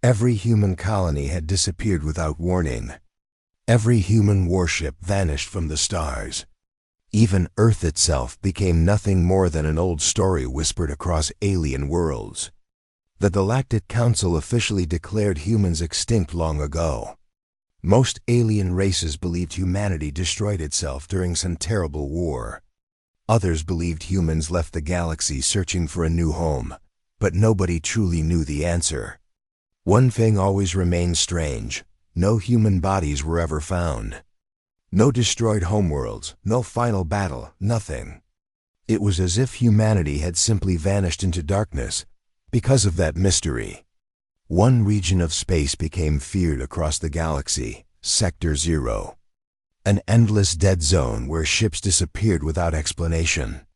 Every human colony had disappeared without warning. Every human warship vanished from the stars. Even Earth itself became nothing more than an old story whispered across alien worlds. The Galactic Council officially declared humans extinct long ago. Most alien races believed humanity destroyed itself during some terrible war. Others believed humans left the galaxy searching for a new home, but nobody truly knew the answer. One thing always remained strange: no human bodies were ever found. No destroyed homeworlds, no final battle, nothing. It was as if humanity had simply vanished into darkness because of that mystery. One region of space became feared across the galaxy: Sector 0. An endless dead zone where ships disappeared without explanation.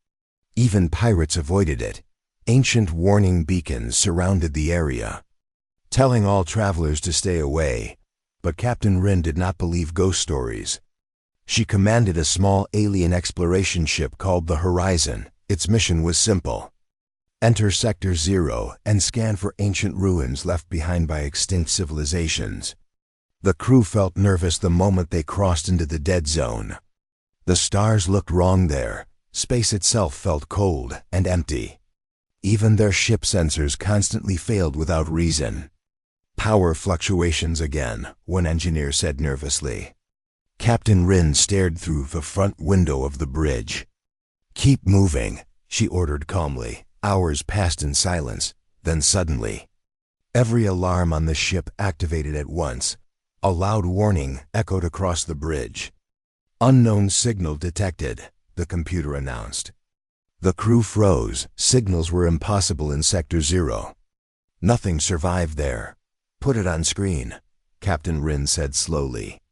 Even pirates avoided it. Ancient warning beacons surrounded the area, telling all travelers to stay away. But Captain Rin did not believe ghost stories. She commanded a small alien exploration ship called the Horizon. Its mission was simple: enter Sector 0 and scan for ancient ruins left behind by extinct civilizations. The crew felt nervous the moment they crossed into the dead zone. The stars looked wrong there. Space itself felt cold and empty. Even their ship sensors constantly failed without reason. Power fluctuations again, one engineer said nervously. Captain Rin stared through the front window of the bridge. Keep moving, she ordered calmly. Hours passed in silence. Then suddenly, every alarm on the ship activated at once. A loud warning echoed across the bridge. Unknown signal detected, the computer announced. The crew froze. Signals were impossible in Sector 0. Nothing survived there. Put it on screen, Captain Rin said slowly.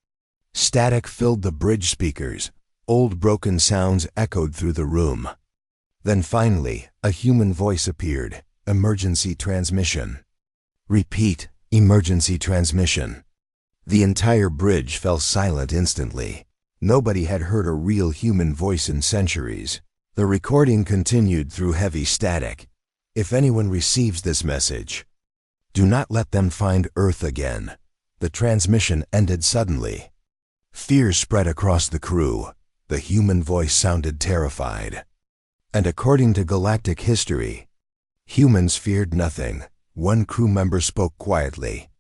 Static filled the bridge speakers. Old broken sounds echoed through the room. Then finally, a human voice appeared. Emergency transmission. Repeat, emergency transmission. The entire bridge fell silent instantly. Nobody had heard a real human voice in centuries. The recording continued through heavy static. If anyone receives this message, do not let them find Earth again. The transmission ended suddenly. Fear spread across the crew. The human voice sounded terrified. And according to galactic history, humans feared nothing. One crew member spoke quietly.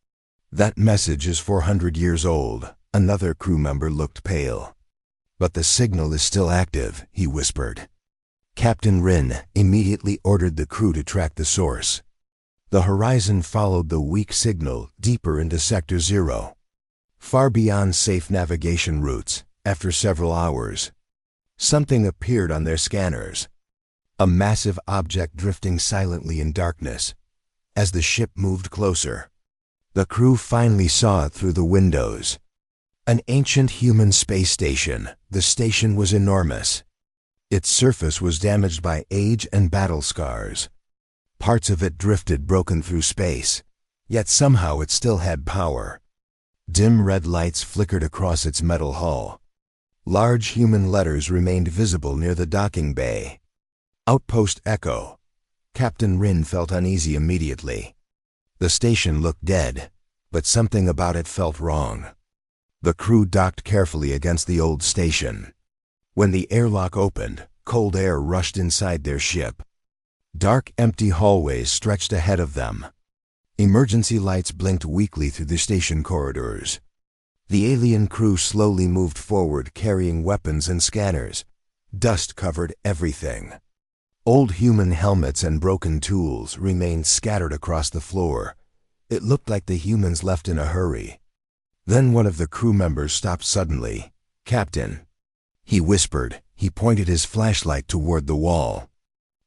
That message is 400 years old. Another crew member looked pale. But the signal is still active, he whispered. Captain Rin immediately ordered the crew to track the source. The Horizon followed the weak signal deeper into Sector 0, far beyond safe navigation routes. After several hours, something appeared on their scanners. A massive object drifting silently in darkness. As the ship moved closer, the crew finally saw it through the windows. An ancient human space station. The station was enormous. Its surface was damaged by age and battle scars. Parts of it drifted broken through space, yet somehow it still had power. Dim red lights flickered across its metal hull. Large human letters remained visible near the docking bay. Outpost Echo. Captain Rin felt uneasy immediately. The station looked dead, but something about it felt wrong. The crew docked carefully against the old station. When the airlock opened, cold air rushed inside their ship. Dark, empty hallways stretched ahead of them. Emergency lights blinked weakly through the station corridors. The alien crew slowly moved forward, carrying weapons and scanners. Dust covered everything. Old human helmets and broken tools remained scattered across the floor. It looked like the humans left in a hurry. Then one of the crew members stopped suddenly. Captain, he whispered. He pointed his flashlight toward the wall.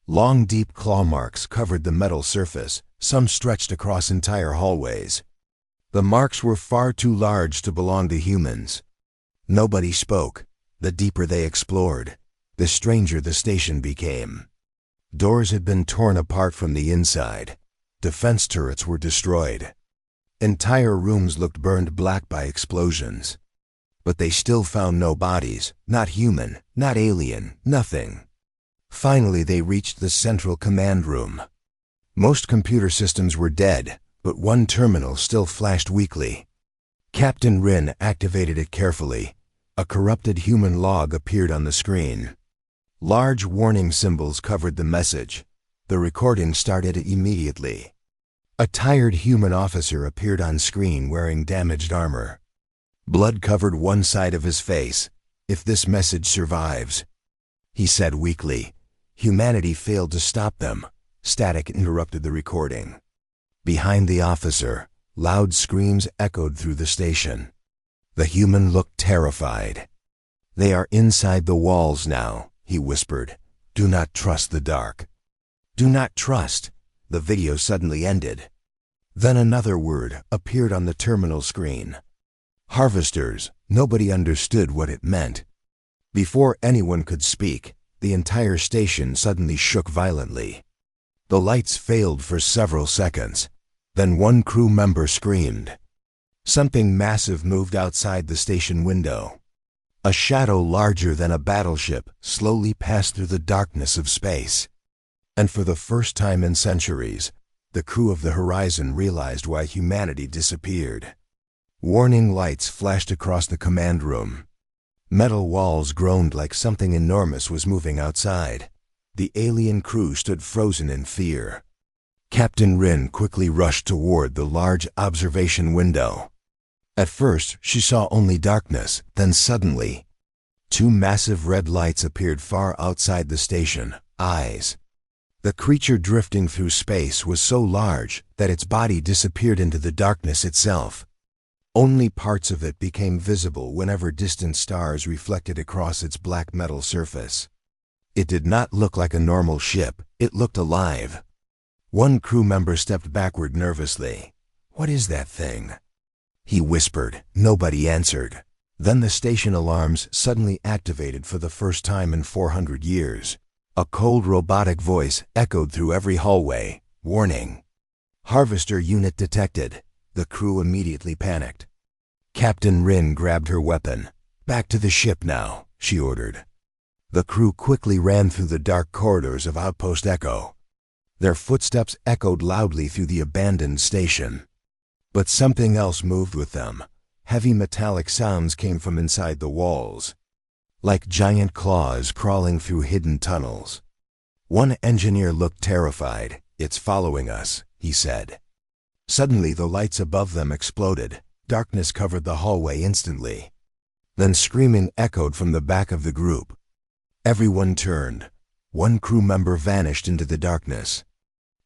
Long, deep claw marks covered the metal surface. Some stretched across entire hallways. The marks were far too large to belong to humans. Nobody spoke. The deeper they explored, the stranger the station became. Doors had been torn apart from the inside. Defense turrets were destroyed. Entire rooms looked burned black by explosions. But they still found no bodies, not human, not alien, nothing. Finally, they reached the central command room. Most computer systems were dead. but one terminal still flashed weakly. Captain Rin activated it carefully. A corrupted human log appeared on the screen. Large warning symbols covered the message. The recording started immediately. A tired human officer appeared on screen wearing damaged armor. Blood covered one side of his face. "If this message survives," he said weakly, "humanity failed to stop them." Static interrupted the recording. Behind the officer, loud screams echoed through the station. The human looked terrified. "They are inside the walls now," he whispered. "Do not trust the dark." "Do not trust." The video suddenly ended. Then another word appeared on the terminal screen. Harvesters. Nobody understood what it meant. Before anyone could speak, the entire station suddenly shook violently. The lights failed for several seconds. Then one crew member screamed. Something massive moved outside the station window. A shadow larger than a battleship slowly passed through the darkness of space. And for the first time in centuries, the crew of the Horizon realized why humanity disappeared. Warning lights flashed across the command room. Metal walls groaned like something enormous was moving outside. The alien crew stood frozen in fear. Captain Rin quickly rushed toward the large observation window. At first, she saw only darkness, then suddenly, two massive red lights appeared far outside the station, eyes. The creature drifting through space was so large that its body disappeared into the darkness itself. Only parts of it became visible whenever distant stars reflected across its black metal surface. It did not look like a normal ship, it looked alive. One crew member stepped backward nervously. "What is that thing?" he whispered. Nobody answered. Then the station alarms suddenly activated for the first time in 400 years. A cold robotic voice echoed through every hallway. "Warning. Harvester unit detected." The crew immediately panicked. Captain Rin grabbed her weapon. "Back to the ship now," she ordered. The crew quickly ran through the dark corridors of Outpost Echo. Their footsteps echoed loudly through the abandoned station. But something else moved with them. Heavy metallic sounds came from inside the walls, like giant claws crawling through hidden tunnels. One engineer looked terrified. "It's following us," he said. Suddenly the lights above them exploded. Darkness covered the hallway instantly. Then screaming echoed from the back of the group. Everyone turned. One crew member vanished into the darkness,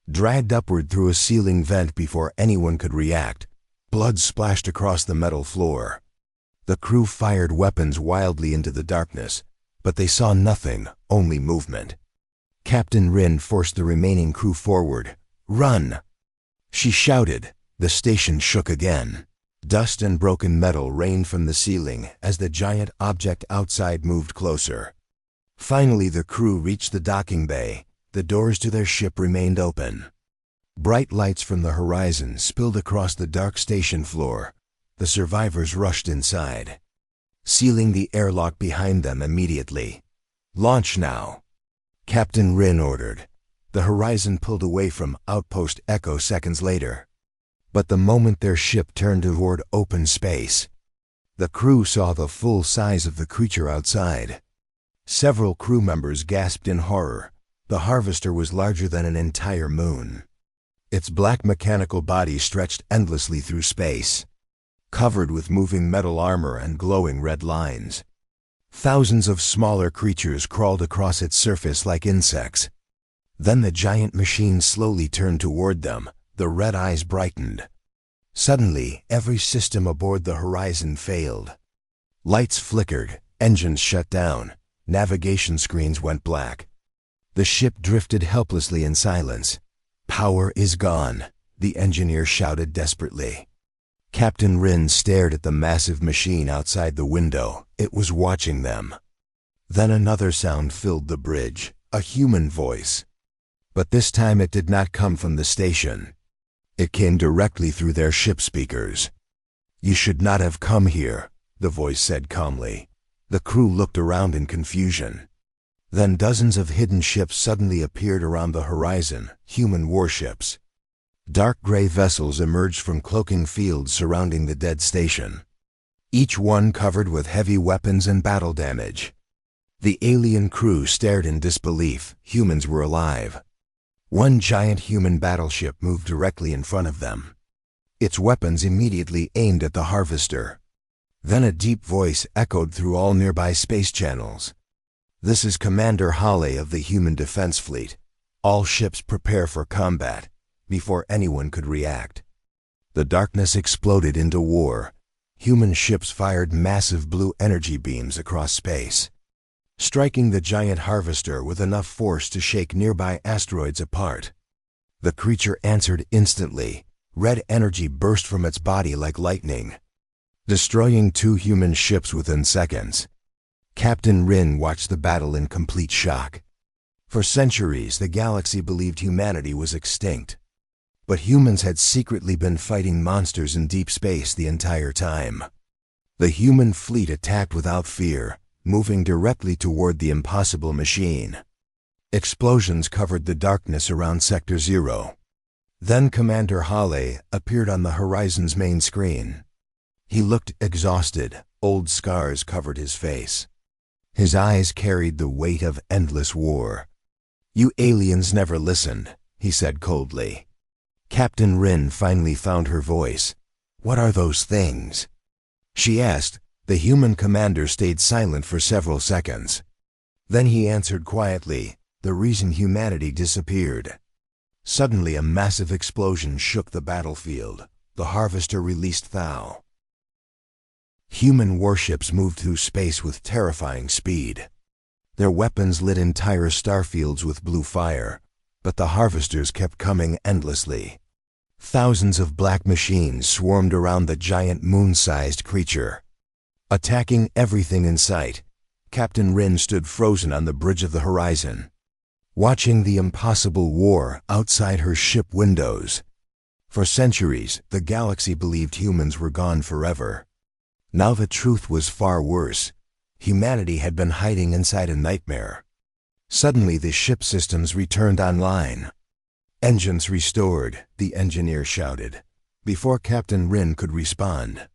dragged upward through a ceiling vent before anyone could react. Blood splashed across the metal floor. The crew fired weapons wildly into the darkness, but they saw nothing, only movement. Captain Rin forced the remaining crew forward. "Run!" she shouted. The station shook again. Dust and broken metal rained from the ceiling as the giant object outside moved closer. Finally, the crew reached the docking bay. The doors to their ship remained open. Bright lights from the horizon spilled across the dark station floor. The survivors rushed inside, sealing the airlock behind them immediately. "Launch now," Captain Rin ordered. The Horizon pulled away from Outpost Echo seconds later. But the moment their ship turned toward open space, the crew saw the full size of the creature outside. Several crew members gasped in horror. The Harvester was larger than an entire moon. Its black mechanical body stretched endlessly through space, covered with moving metal armor and glowing red lines. Thousands of smaller creatures crawled across its surface like insects. Then the giant machine slowly turned toward them. The red eyes brightened. Suddenly, every system aboard the Horizon failed. Lights flickered, engines shut down, navigation screens went black. The ship drifted helplessly in silence. "Power is gone," the engineer shouted desperately. Captain Rin stared at the massive machine outside the window. It was watching them. Then another sound filled the bridge, a human voice. But this time it did not come from the station. It came directly through their ship speakers. "You should not have come here," the voice said calmly. The crew looked around in confusion. Then dozens of hidden ships suddenly appeared around the horizon, human warships. Dark gray vessels emerged from cloaking fields surrounding the dead station, each one covered with heavy weapons and battle damage. The alien crew stared in disbelief. Humans were alive. One giant human battleship moved directly in front of them. Its weapons immediately aimed at the harvester. Then a deep voice echoed through all nearby space channels. "This is Commander Hale of the Human Defense Fleet. All ships prepare for combat." Before anyone could react, the darkness exploded into war. Human ships fired massive blue energy beams across space, striking the giant harvester with enough force to shake nearby asteroids apart. The creature answered instantly. Red energy burst from its body like lightning, destroying 2 human ships within seconds. Captain Rin watched the battle in complete shock. For centuries, the galaxy believed humanity was extinct. But humans had secretly been fighting monsters in deep space the entire time. The human fleet attacked without fear, moving directly toward the impossible machine. Explosions covered the darkness around Sector 0. Then Commander Hale appeared on the horizon's main screen. He looked exhausted. Old scars covered his face. His eyes carried the weight of endless war. "You aliens never listened," he said coldly. Captain Rin finally found her voice. "What are those things?" she asked. The human commander stayed silent for several seconds. Then he answered quietly, "The reason humanity disappeared." Suddenly a massive explosion shook the battlefield. The harvester released Thau. Human warships moved through space with terrifying speed. Their weapons lit entire starfields with blue fire, but the harvesters kept coming endlessly. Thousands of black machines swarmed around the giant moon-sized creature, attacking everything in sight. Captain Rin stood frozen on the bridge of the horizon, watching the impossible war outside her ship windows. For centuries, the galaxy believed humans were gone forever. Now the truth was far worse. Humanity had been hiding inside a nightmare. Suddenly the ship systems returned online. "Engines restored," the engineer shouted. Before Captain Rin could respond,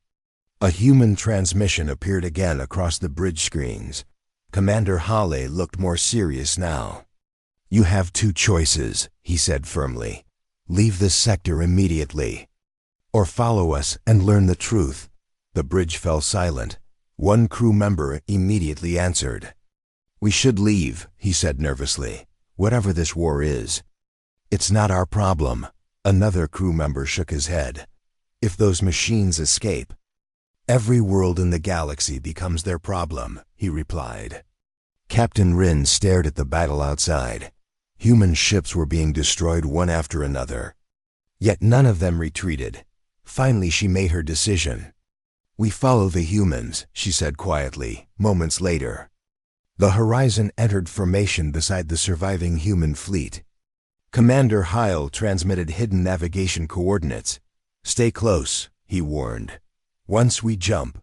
a human transmission appeared again across the bridge screens. Commander Hale looked more serious now. "You have 2 choices," he said firmly. "Leave this sector immediately, or follow us and learn the truth." The bridge fell silent. One crew member immediately answered. "We should leave," he said nervously. "Whatever this war is, it's not our problem." Another crew member shook his head. "If those machines escape, every world in the galaxy becomes their problem," he replied. Captain Rin stared at the battle outside. Human ships were being destroyed one after another. Yet none of them retreated. Finally she made her decision. "We follow the humans," she said quietly. Moments later, the horizon entered formation beside the surviving human fleet. Commander Hale transmitted hidden navigation coordinates. "Stay close," he warned. "Once we jump,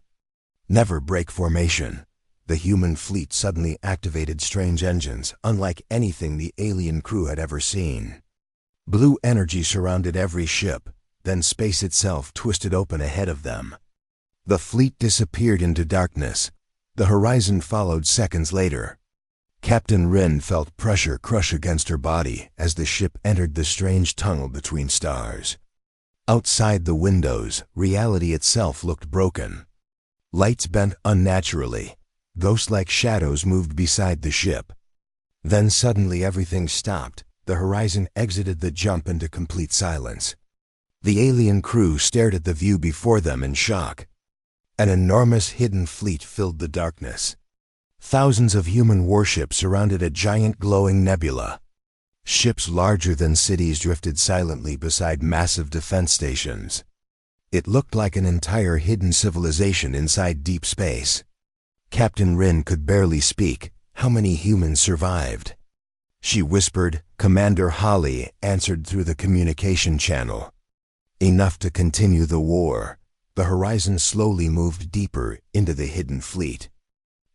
never break formation." The human fleet suddenly activated strange engines, unlike anything the alien crew had ever seen. Blue energy surrounded every ship, then space itself twisted open ahead of them. The fleet disappeared into darkness. The horizon followed seconds later. Captain Rin felt pressure crush against her body as the ship entered the strange tunnel between stars. Outside the windows, reality itself looked broken. Lights bent unnaturally. Ghost-like shadows moved beside the ship. Then suddenly everything stopped. The horizon exited the jump into complete silence. The alien crew stared at the view before them in shock. An enormous hidden fleet filled the darkness. Thousands of human warships surrounded a giant glowing nebula. Ships larger than cities drifted silently beside massive defense stations. It looked like an entire hidden civilization inside deep space. Captain Rin could barely speak. How many humans survived? She whispered. Commander Hale answered through the communication channel. Enough to continue the war. The horizon slowly moved deeper into the hidden fleet.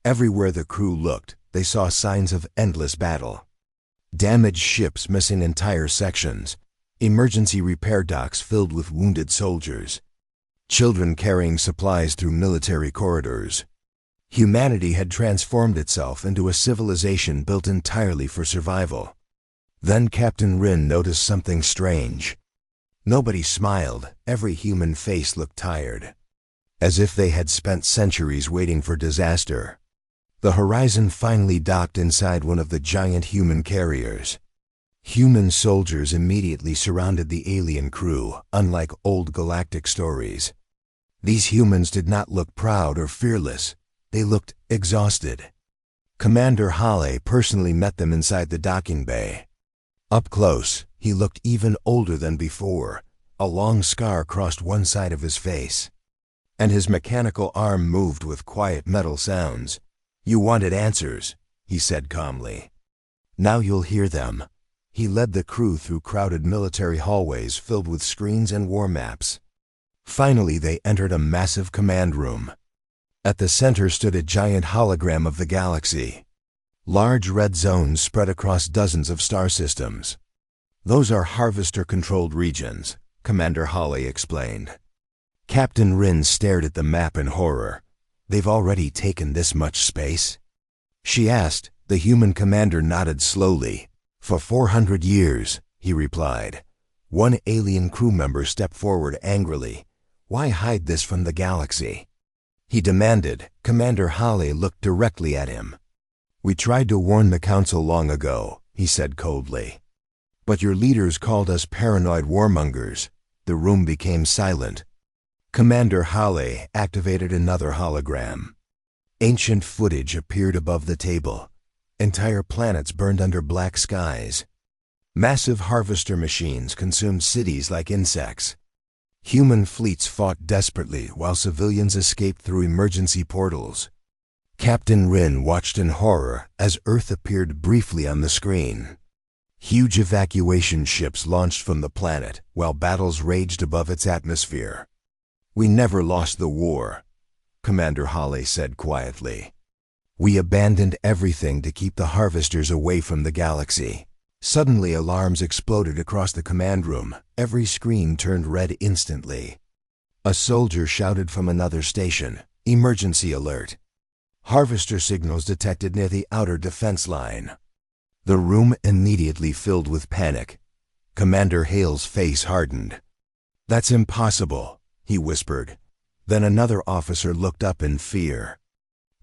Everywhere the crew looked, they saw signs of endless battle. Damaged ships missing entire sections, Emergency repair docks filled with wounded soldiers. Children carrying supplies through military corridors. Humanity had transformed itself into a civilization built entirely for survival. Then Captain Rin noticed something strange. Nobody smiled. Every human face looked tired, as if they had spent centuries waiting for disaster. The Horizon finally docked inside one of the giant human carriers. Human soldiers immediately surrounded the alien crew, unlike old Galactic stories. These humans did not look proud or fearless. They looked exhausted. Commander Hale personally met them inside the docking bay. Up close, he looked even older than before. A long scar crossed one side of his face, and his mechanical arm moved with quiet metal sounds. "You wanted answers," he said calmly. "Now you'll hear them." He led the crew through crowded military hallways filled with screens and war maps. Finally, they entered a massive command room. At the center stood a giant hologram of the galaxy. Large red zones spread across dozens of star systems. "Those are harvester-controlled regions," Commander Hale explained. Captain Rin stared at the map in horror. "They've already taken this much space?" she asked. The human commander nodded slowly. "For 400 years, he replied. One alien crew member stepped forward angrily. "Why hide this from the galaxy?" he demanded. Commander Hale looked directly at him. "We tried to warn the Council long ago," he said coldly. "But your leaders called us paranoid warmongers." The room became silent. Commander Hale activated another hologram. Ancient footage appeared above the table. Entire planets burned under black skies. Massive harvester machines consumed cities like insects. Human fleets fought desperately while civilians escaped through emergency portals. Captain Rin watched in horror as Earth appeared briefly on the screen. Huge evacuation ships launched from the planet while battles raged above its atmosphere. "We never lost the war," Commander Hale said quietly. "We abandoned everything to keep the harvesters away from the galaxy." Suddenly, alarms exploded across the command room. Every screen turned red instantly. A soldier shouted from another station, "Emergency alert! Harvester signals detected near the outer defense line." The room immediately filled with panic. Commander Hale's face hardened. "That's impossible," he whispered. Then another officer looked up in fear.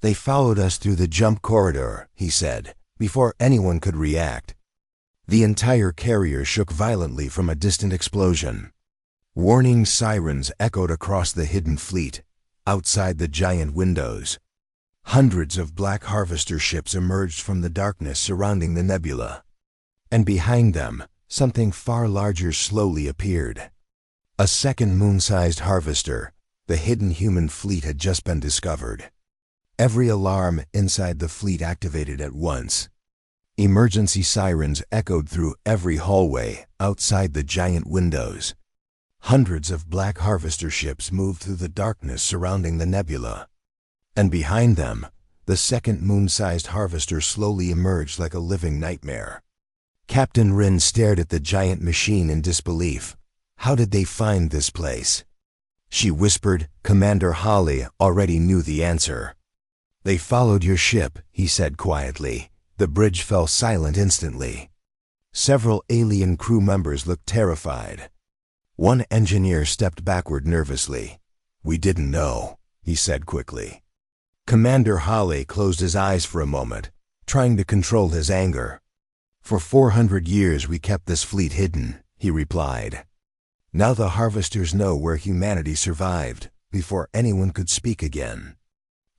"They followed us through the jump corridor," he said, before anyone could react. The entire carrier shook violently from a distant explosion. Warning sirens echoed across the hidden fleet, outside the giant windows. Hundreds of black harvester ships emerged from the darkness surrounding the nebula. And behind them, something far larger slowly appeared. A second moon-sized harvester. The hidden human fleet had just been discovered. Every alarm inside the fleet activated at once. Emergency sirens echoed through every hallway outside the giant windows. Hundreds of black harvester ships moved through the darkness surrounding the nebula. And behind them, the second moon-sized harvester slowly emerged like a living nightmare. Captain Rin stared at the giant machine in disbelief. "How did they find this place?" she whispered. Commander Hale already knew the answer. "They followed your ship," he said quietly. The bridge fell silent instantly. Several alien crew members looked terrified. One engineer stepped backward nervously. "We didn't know," he said quickly. Commander Hale closed his eyes for a moment, trying to control his anger. "For 400 years we kept this fleet hidden," he replied. "Now the harvesters know where humanity survived, before anyone could speak again."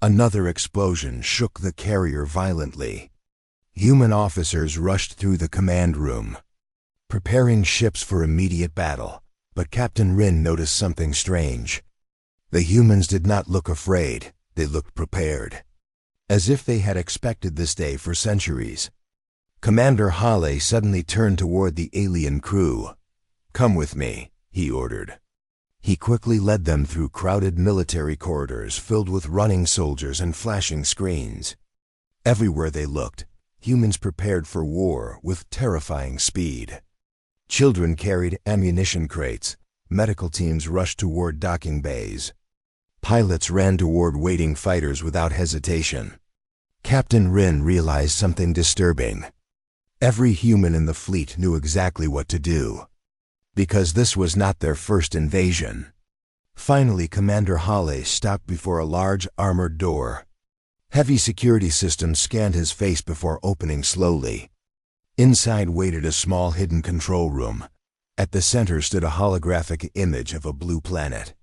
Another explosion shook the carrier violently. Human officers rushed through the command room, preparing ships for immediate battle. But Captain Rin noticed something strange. The humans did not look afraid. They looked prepared, as if they had expected this day for centuries. Commander Hale suddenly turned toward the alien crew. "Come with me," he ordered. He quickly led them through crowded military corridors filled with running soldiers and flashing screens. Everywhere they looked, humans prepared for war with terrifying speed. Children carried ammunition crates. Medical teams rushed toward docking bays. Pilots ran toward waiting fighters without hesitation. Captain Rin realized something disturbing. Every human in the fleet knew exactly what to do, because this was not their first invasion. Finally, Commander Hale stopped before a large armored door. Heavy security systems scanned his face before opening slowly. Inside waited a small hidden control room. At the center stood a holographic image of a blue planet.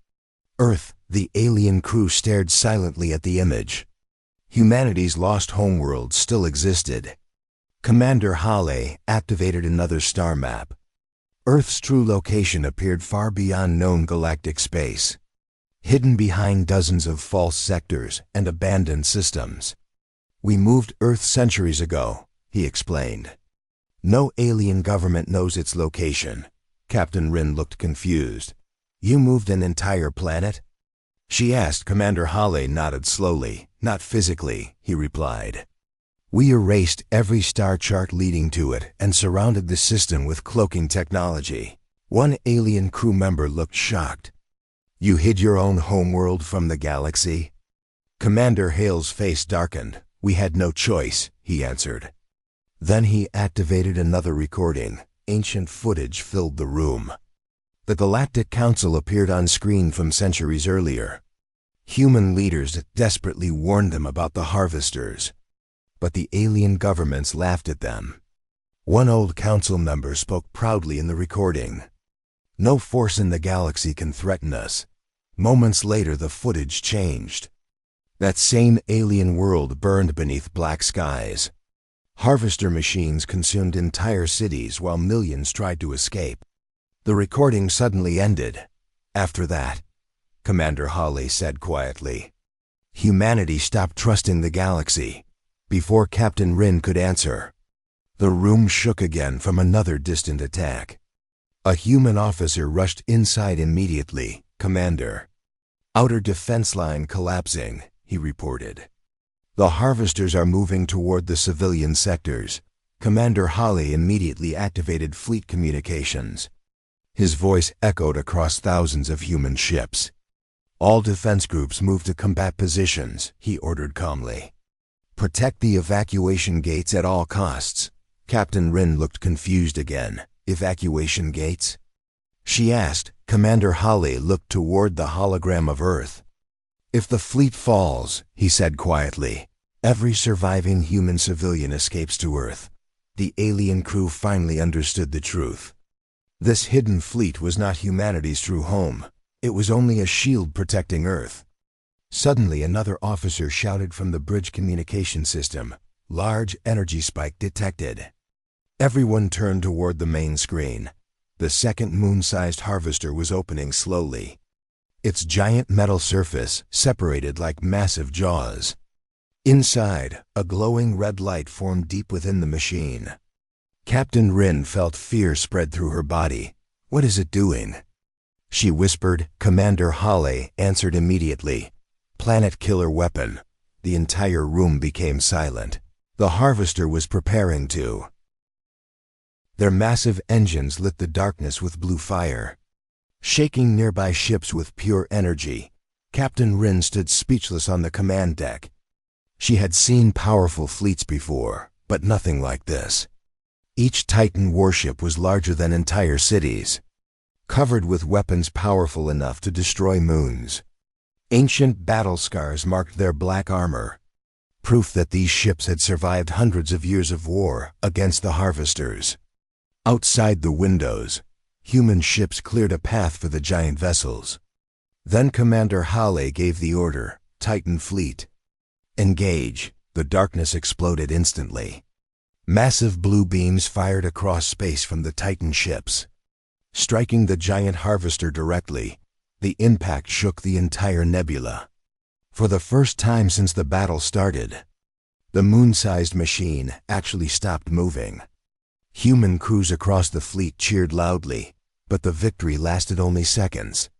Earth. The alien crew stared silently at the image. Humanity's lost homeworld still existed. Commander Hale activated another star map. Earth's true location appeared far beyond known galactic space, hidden behind dozens of false sectors and abandoned systems. "We moved Earth centuries ago," he explained. "No alien government knows its location." Captain Rin looked confused. "You moved an entire planet?" she asked. Commander Hale nodded slowly. "Not physically," he replied. "We erased every star chart leading to it and surrounded the system with cloaking technology." One alien crew member looked shocked. "You hid your own homeworld from the galaxy?" Commander Hale's face darkened. "We had no choice," he answered. Then he activated another recording. Ancient footage filled the room. The Galactic Council appeared on screen from centuries earlier. Human leaders desperately warned them about the harvesters, but the alien governments laughed at them. One old council member spoke proudly in the recording. "No force in the galaxy can threaten us." Moments later, the footage changed. That same alien world burned beneath black skies. Harvester machines consumed entire cities while millions tried to escape. The recording suddenly ended. "After that," Commander Hale said quietly, "humanity stopped trusting the galaxy." Before Captain Rin could answer, the room shook again from another distant attack. A human officer rushed inside immediately. "Commander, outer defense line collapsing," he reported. "The harvesters are moving toward the civilian sectors." Commander Hale immediately activated fleet communications. His voice echoed across thousands of human ships. "All defense groups move to combat positions," he ordered calmly. "Protect the evacuation gates at all costs." Captain Rin looked confused again. "Evacuation gates?" she asked. Commander Hale looked toward the hologram of Earth. "If the fleet falls," he said quietly, "every surviving human civilian escapes to Earth." The alien crew finally understood the truth. This hidden fleet was not humanity's true home. It was only a shield protecting Earth. Suddenly, another officer shouted from the bridge communication system. "Large energy spike detected." Everyone turned toward the main screen. The second moon-sized harvester was opening slowly. Its giant metal surface separated like massive jaws. Inside, a glowing red light formed deep within the machine. Captain Rin felt fear spread through her body. "What is it doing?" she whispered. Commander Hale answered immediately. "Planet killer weapon." The entire room became silent. The harvester was preparing to. Their massive engines lit the darkness with blue fire, shaking nearby ships with pure energy. Captain Rin stood speechless on the command deck. She had seen powerful fleets before, but nothing like this. Each Titan warship was larger than entire cities, covered with weapons powerful enough to destroy moons. Ancient battle scars marked their black armor, proof that these ships had survived hundreds of years of war against the harvesters. Outside the windows, human ships cleared a path for the giant vessels. Then Commander Hale gave the order, "Titan fleet, engage." The darkness exploded instantly. Massive blue beams fired across space from the Titan ships, striking the giant harvester directly. The impact shook the entire nebula. For the first time since the battle started, the moon-sized machine actually stopped moving. Human crews across the fleet cheered loudly, but the victory lasted only seconds.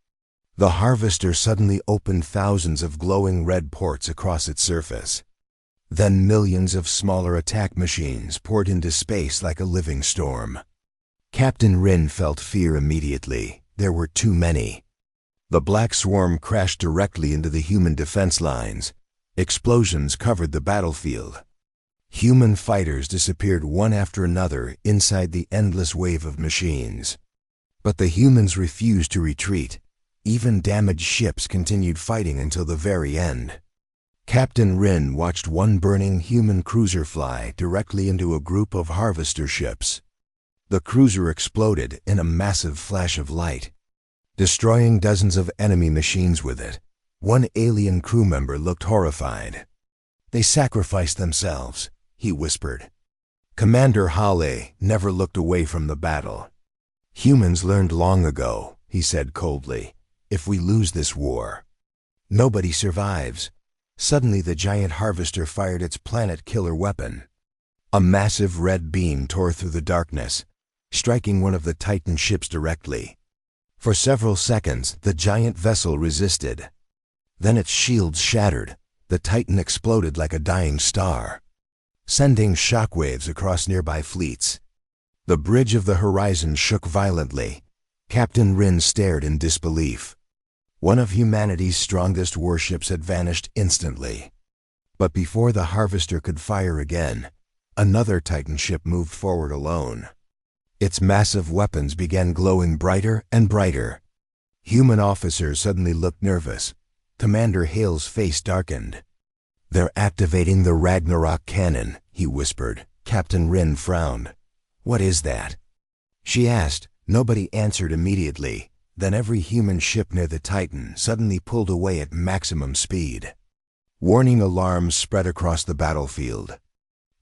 The harvester suddenly opened thousands of glowing red ports across its surface. Then millions of smaller attack machines poured into space like a living storm. Captain Rin felt fear immediately. There were too many. The black swarm crashed directly into the human defense lines. Explosions covered the battlefield. Human fighters disappeared one after another inside the endless wave of machines. But the humans refused to retreat. Even damaged ships continued fighting until the very end. Captain Rin watched one burning human cruiser fly directly into a group of harvester ships. The cruiser exploded in a massive flash of light, destroying dozens of enemy machines with it. One alien crew member looked horrified. "They sacrificed themselves," he whispered. Commander Hale never looked away from the battle. "Humans learned long ago," he said coldly. "If we lose this war, nobody survives." Suddenly the giant harvester fired its planet-killer weapon. A massive red beam tore through the darkness, striking one of the Titan ships directly. For several seconds, the giant vessel resisted. Then its shields shattered. The Titan exploded like a dying star, sending shockwaves across nearby fleets. The bridge of the horizon shook violently. Captain Rin stared in disbelief. One of humanity's strongest warships had vanished instantly. But before the harvester could fire again, another Titan ship moved forward alone. Its massive weapons began glowing brighter and brighter. Human officers suddenly looked nervous. Commander Hale's face darkened. "They're activating the Ragnarok cannon," he whispered. Captain Rin frowned. "What is that?" she asked. Nobody answered immediately. Then every human ship near the Titan suddenly pulled away at maximum speed. Warning alarms spread across the battlefield.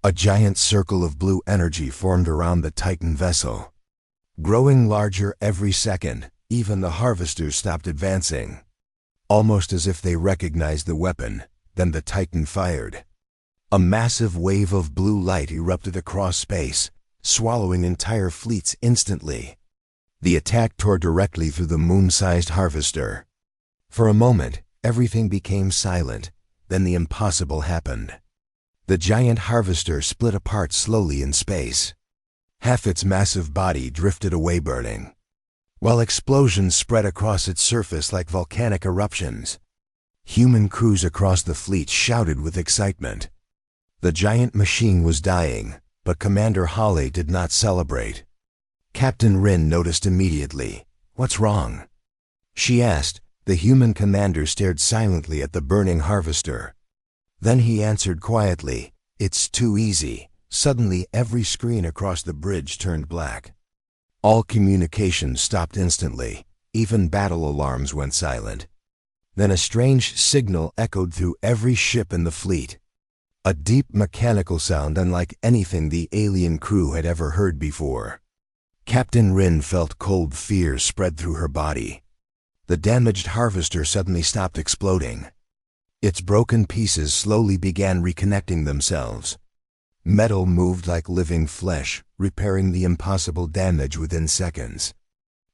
A giant circle of blue energy formed around the Titan vessel, growing larger every second. Even the harvesters stopped advancing, almost as if they recognized the weapon. Then the Titan fired. A massive wave of blue light erupted across space, swallowing entire fleets instantly. The attack tore directly through the moon-sized harvester. For a moment, everything became silent. Then the impossible happened. The giant harvester split apart slowly in space. Half its massive body drifted away burning, while explosions spread across its surface like volcanic eruptions. Human crews across the fleet shouted with excitement. The giant machine was dying, but Commander Hale did not celebrate. Captain Rin noticed immediately. "What's wrong?" she asked. The human commander stared silently at the burning harvester. Then he answered quietly, "It's too easy." Suddenly every screen across the bridge turned black. All communication stopped instantly. Even battle alarms went silent. Then a strange signal echoed through every ship in the fleet. A deep mechanical sound unlike anything the alien crew had ever heard before. Captain Rin felt cold fear spread through her body. The damaged harvester suddenly stopped exploding. Its broken pieces slowly began reconnecting themselves. Metal moved like living flesh, repairing the impossible damage within seconds.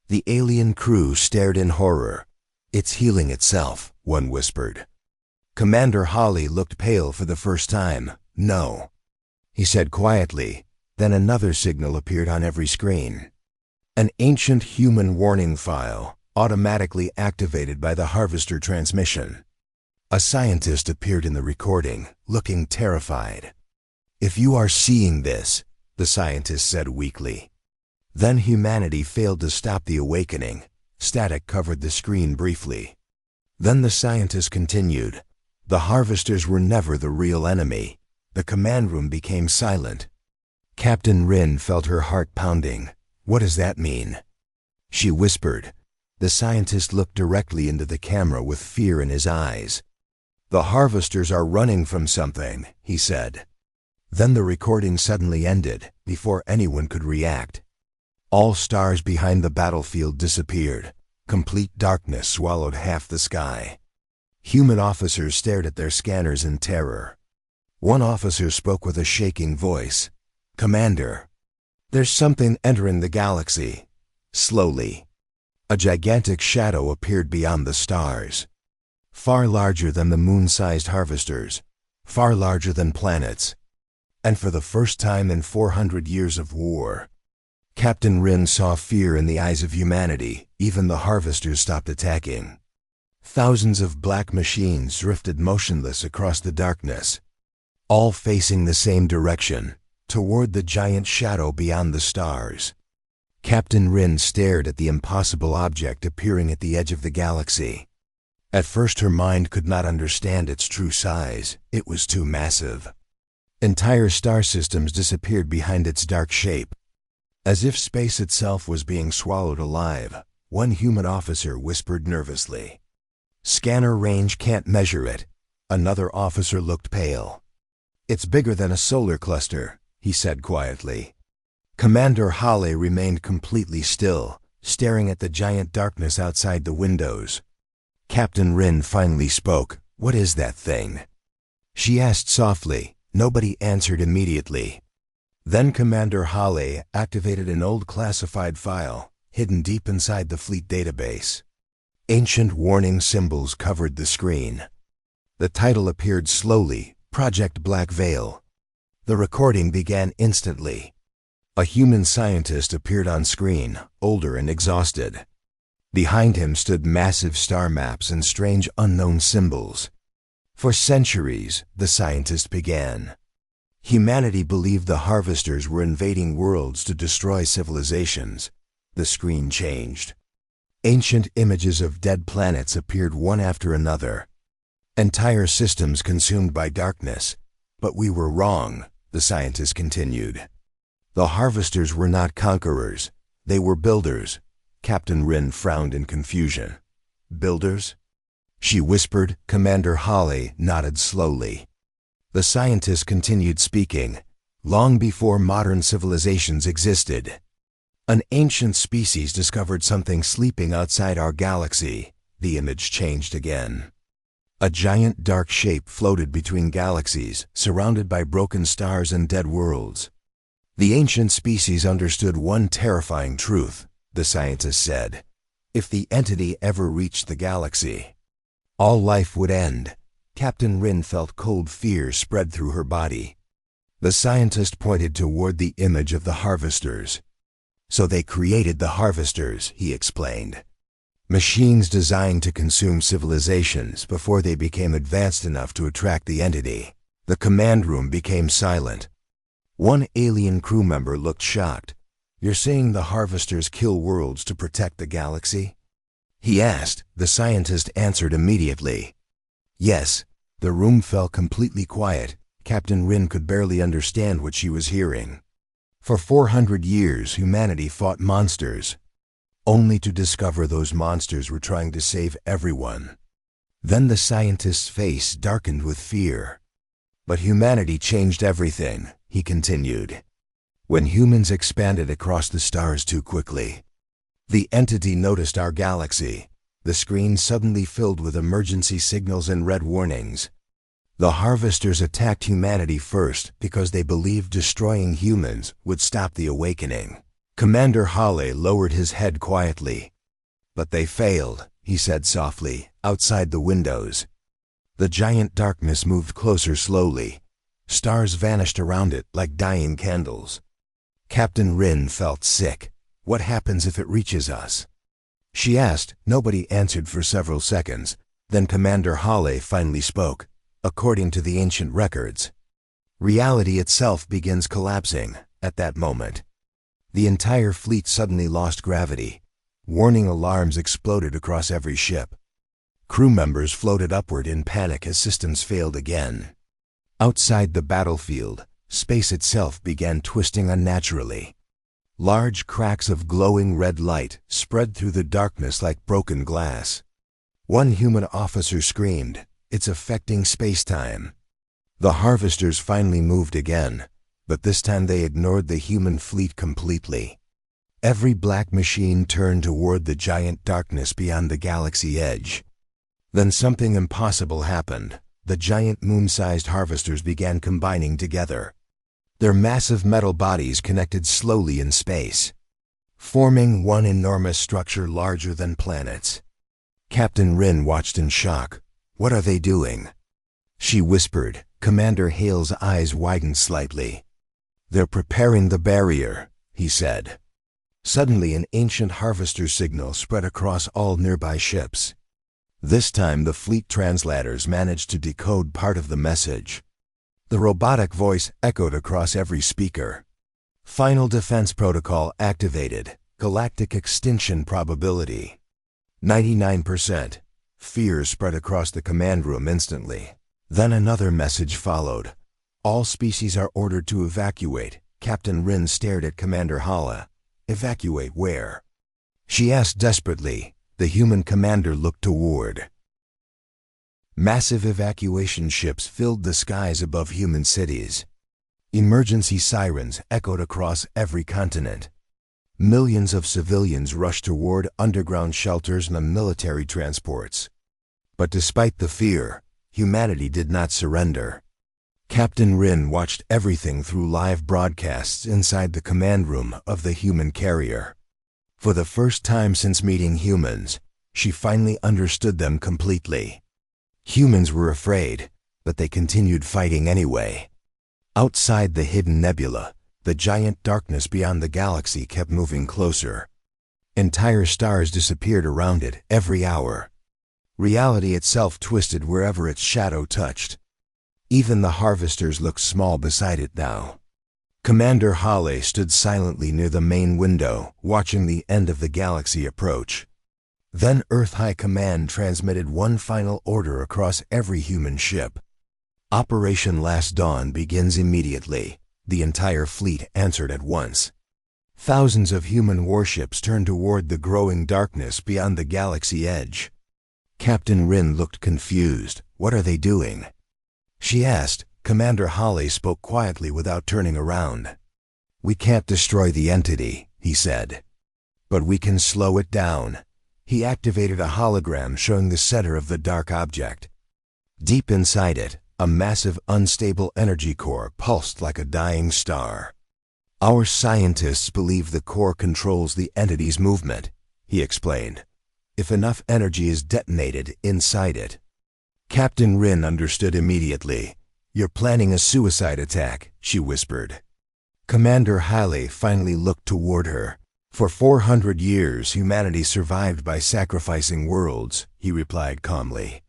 The alien crew stared in horror. "It's healing itself," one whispered. Commander Hale looked pale for the first time. "No," he said quietly. Then another signal appeared on every screen. An ancient human warning file, automatically activated by the harvester transmission. A scientist appeared in the recording, looking terrified. "If you are seeing this," the scientist said weakly. Then humanity failed to stop the awakening. Static covered the screen briefly. Then the scientist continued. "The harvesters were never the real enemy." The command room became silent. Captain Rin felt her heart pounding. "What does that mean?" she whispered. The scientist looked directly into the camera with fear in his eyes. "The harvesters are running from something," he said. Then the recording suddenly ended, before anyone could react. All stars behind the battlefield disappeared. Complete darkness swallowed half the sky. Human officers stared at their scanners in terror. One officer spoke with a shaking voice. "Commander, there's something entering the galaxy." Slowly, a gigantic shadow appeared beyond the stars. Far larger than the moon-sized harvesters, far larger than planets. And for the first time in 400 years of war, Captain Rin saw fear in the eyes of humanity. Even the harvesters stopped attacking. Thousands of black machines drifted motionless across the darkness, all facing the same direction, toward the giant shadow beyond the stars. Captain Rin stared at the impossible object appearing at the edge of the galaxy. At first her mind could not understand its true size. It was too massive. Entire star systems disappeared behind its dark shape. As if space itself was being swallowed alive, one human officer whispered nervously. "Scanner range can't measure it." Another officer looked pale. "It's bigger than a solar cluster," he said quietly. Commander Hale remained completely still, staring at the giant darkness outside the windows. Captain Rin finally spoke. "What is that thing?" she asked softly. Nobody answered immediately. Then Commander Hale activated an old classified file, hidden deep inside the fleet database. Ancient warning symbols covered the screen. The title appeared slowly, Project Black Veil. The recording began instantly. A human scientist appeared on screen, older and exhausted. Behind him stood massive star maps and strange unknown symbols. For centuries, the scientist began. Humanity believed the harvesters were invading worlds to destroy civilizations. The screen changed. Ancient images of dead planets appeared one after another. Entire systems consumed by darkness. But we were wrong, the scientist continued. The harvesters were not conquerors. They were builders. Captain Rin frowned in confusion. "Builders?" she whispered. Commander Hale nodded slowly. The scientist continued speaking. "Long before modern civilizations existed, an ancient species discovered something sleeping outside our galaxy." The image changed again. A giant dark shape floated between galaxies, surrounded by broken stars and dead worlds. The ancient species understood one terrifying truth, the scientist said. If the entity ever reached the galaxy, all life would end. Captain Rin felt cold fear spread through her body. The scientist pointed toward the image of the harvesters. "So they created the harvesters," he explained. "Machines designed to consume civilizations before they became advanced enough to attract the entity." The command room became silent. One alien crew member looked shocked. "You're saying the harvesters kill worlds to protect the galaxy?" he asked. The scientist answered immediately. "Yes." The room fell completely quiet. Captain Rin could barely understand what she was hearing. For 400 years, humanity fought monsters, only to discover those monsters were trying to save everyone. Then the scientist's face darkened with fear. "But humanity changed everything," he continued. "When humans expanded across the stars too quickly, the entity noticed our galaxy. The screen suddenly filled with emergency signals and red warnings. The harvesters attacked humanity first because they believed destroying humans would stop the awakening." Commander Hale lowered his head quietly. "But they failed," he said softly, outside the windows. The giant darkness moved closer slowly. Stars vanished around it like dying candles. Captain Rin felt sick. "What happens if it reaches us?" she asked. Nobody answered for several seconds. Then Commander Hale finally spoke. "According to the ancient records, reality itself begins collapsing at that moment." The entire fleet suddenly lost gravity. Warning alarms exploded across every ship. Crew members floated upward in panic as systems failed again. Outside the battlefield, space itself began twisting unnaturally. Large cracks of glowing red light spread through the darkness like broken glass. One human officer screamed, "It's affecting space-time." The harvesters finally moved again, but this time they ignored the human fleet completely. Every black machine turned toward the giant darkness beyond the galaxy edge. Then something impossible happened. The giant moon-sized harvesters began combining together. Their massive metal bodies connected slowly in space, forming one enormous structure larger than planets. Captain Rin watched in shock. "What are they doing?" she whispered. Commander Hale's eyes widened slightly. "They're preparing the barrier," he said. Suddenly an ancient harvester signal spread across all nearby ships. This time the fleet translators managed to decode part of the message. The robotic voice echoed across every speaker. Final defense protocol activated. Galactic extinction probability 99%. Fear spread across the command room instantly. Then another message followed. All species are ordered to evacuate. Captain Rin stared at Commander Hala. Evacuate where? She asked desperately. The human commander looked toward. Massive evacuation ships filled the skies above human cities. Emergency sirens echoed across every continent. Millions of civilians rushed toward underground shelters and military transports. But despite the fear, humanity did not surrender. Captain Rin watched everything through live broadcasts inside the command room of the human carrier. For the first time since meeting humans, she finally understood them completely. Humans were afraid, but they continued fighting anyway. Outside the hidden nebula, the giant darkness beyond the galaxy kept moving closer. Entire stars disappeared around it every hour. Reality itself twisted wherever its shadow touched. Even the harvesters looked small beside it now. Commander Hale stood silently near the main window, watching the end of the galaxy approach. Then Earth High Command transmitted one final order across every human ship. Operation Last Dawn begins immediately. The entire fleet answered at once. Thousands of human warships turned toward the growing darkness beyond the galaxy edge. Captain Rin looked confused. What are they doing? She asked. Commander Hale spoke quietly without turning around. We can't destroy the entity, he said. But we can slow it down. He activated a hologram showing the center of the dark object. Deep inside it, a massive unstable energy core pulsed like a dying star. Our scientists believe the core controls the entity's movement, he explained. If enough energy is detonated inside it. Captain Rin understood immediately. You're planning a suicide attack, she whispered. Commander Hale finally looked toward her. For 400 years humanity survived by sacrificing worlds, he replied calmly.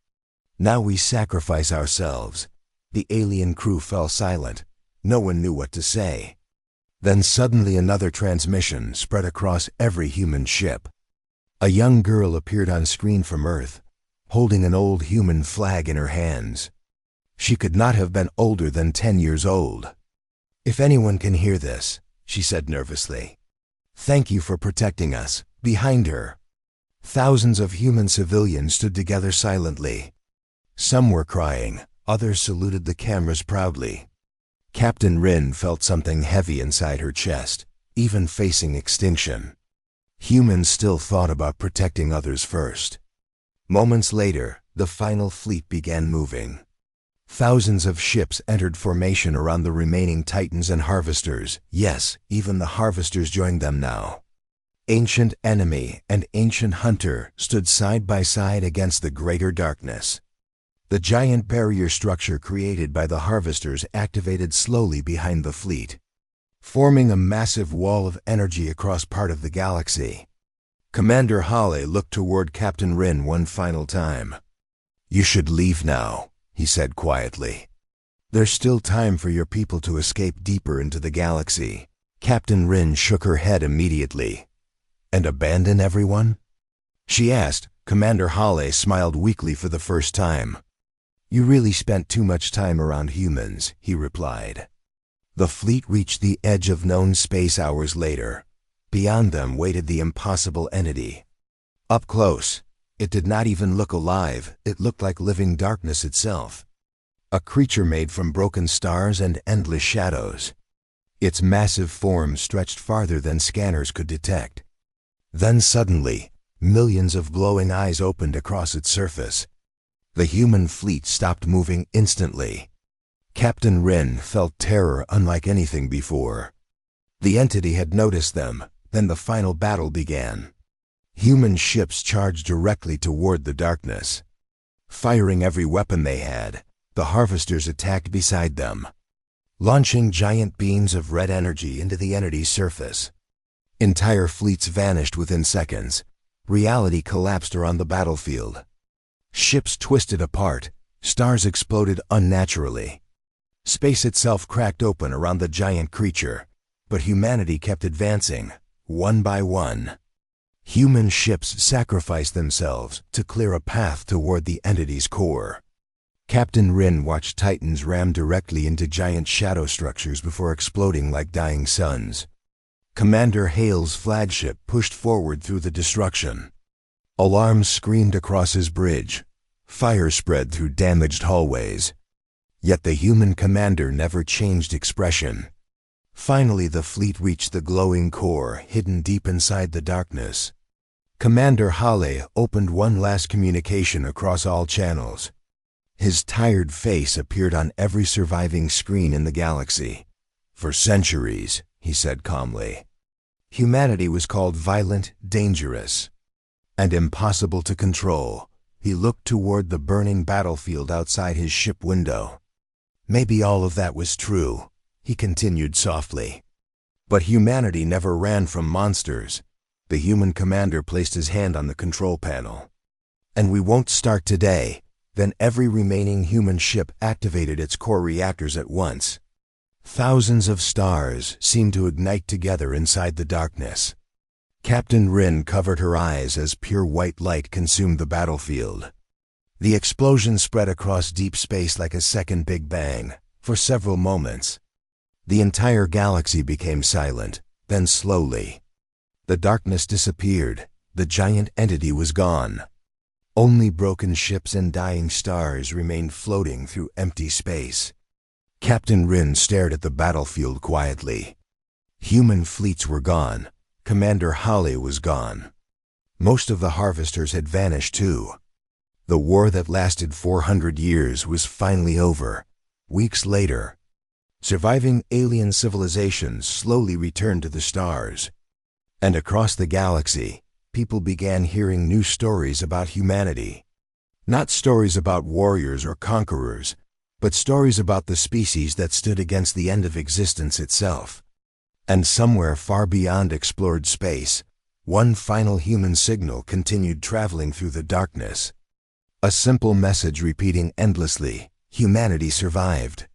Now we sacrifice ourselves. The alien crew fell silent. No one knew what to say. Then suddenly another transmission spread across every human ship. A young girl appeared on screen from Earth, holding an old human flag in her hands. She could not have been older than 10 years old. If anyone can hear this, she said nervously. Thank you for protecting us. Behind her, thousands of human civilians stood together silently. Some were crying, others saluted the cameras proudly. Captain Rin felt something heavy inside her chest, even facing extinction. Humans still thought about protecting others first. Moments later, the final fleet began moving. Thousands of ships entered formation around the remaining Titans and Harvesters. Yes, even the Harvesters joined them now. Ancient enemy and ancient hunter stood side by side against the greater darkness. The giant barrier structure created by the Harvesters activated slowly behind the fleet, forming a massive wall of energy across part of the galaxy. Commander Hale looked toward Captain Rin one final time. You should leave now, he said quietly. There's still time for your people to escape deeper into the galaxy. Captain Rin shook her head immediately. And abandon everyone? She asked. Commander Hale smiled weakly for the first time. You really spent too much time around humans, he replied. The fleet reached the edge of known space hours later. Beyond them waited the impossible entity. Up close, it did not even look alive. It looked like living darkness itself. A creature made from broken stars and endless shadows. Its massive form stretched farther than scanners could detect. Then suddenly, millions of glowing eyes opened across its surface. The human fleet stopped moving instantly. Captain Rin felt terror unlike anything before. The entity had noticed them. Then the final battle began. Human ships charged directly toward the darkness. Firing every weapon they had, the Harvesters attacked beside them, launching giant beams of red energy into the entity's surface. Entire fleets vanished within seconds. Reality collapsed around the battlefield. Ships twisted apart. Stars exploded unnaturally. Space itself cracked open around the giant creature, but humanity kept advancing, one by one. Human ships sacrificed themselves to clear a path toward the entity's core. Captain Rin watched Titans ram directly into giant shadow structures before exploding like dying suns. Commander Hale's flagship pushed forward through the destruction. Alarms screamed across his bridge. Fire spread through damaged hallways. Yet the human commander never changed expression. Finally, the fleet reached the glowing core, hidden deep inside the darkness. Commander Hale opened one last communication across all channels. His tired face appeared on every surviving screen in the galaxy. "For centuries," he said calmly, humanity was called violent, dangerous, and impossible to control. He looked toward the burning battlefield outside his ship window. "Maybe all of that was true," he continued softly. "But humanity never ran from monsters." The human commander placed his hand on the control panel. "And we won't start today." Then every remaining human ship activated its core reactors at once. Thousands of stars seemed to ignite together inside the darkness. Captain Rin covered her eyes as pure white light consumed the battlefield. The explosion spread across deep space like a second Big Bang. For several moments, the entire galaxy became silent. Then slowly, the darkness disappeared. The giant entity was gone. Only broken ships and dying stars remained floating through empty space. Captain Rin stared at the battlefield quietly. Human fleets were gone. Commander Hale was gone. Most of the harvesters had vanished too. The war that lasted 400 years was finally over. Weeks later, surviving alien civilizations slowly returned to the stars. And across the galaxy, people began hearing new stories about humanity. Not stories about warriors or conquerors, but stories about the species that stood against the end of existence itself. And somewhere far beyond explored space, one final human signal continued traveling through the darkness. A simple message repeating endlessly, "Humanity survived."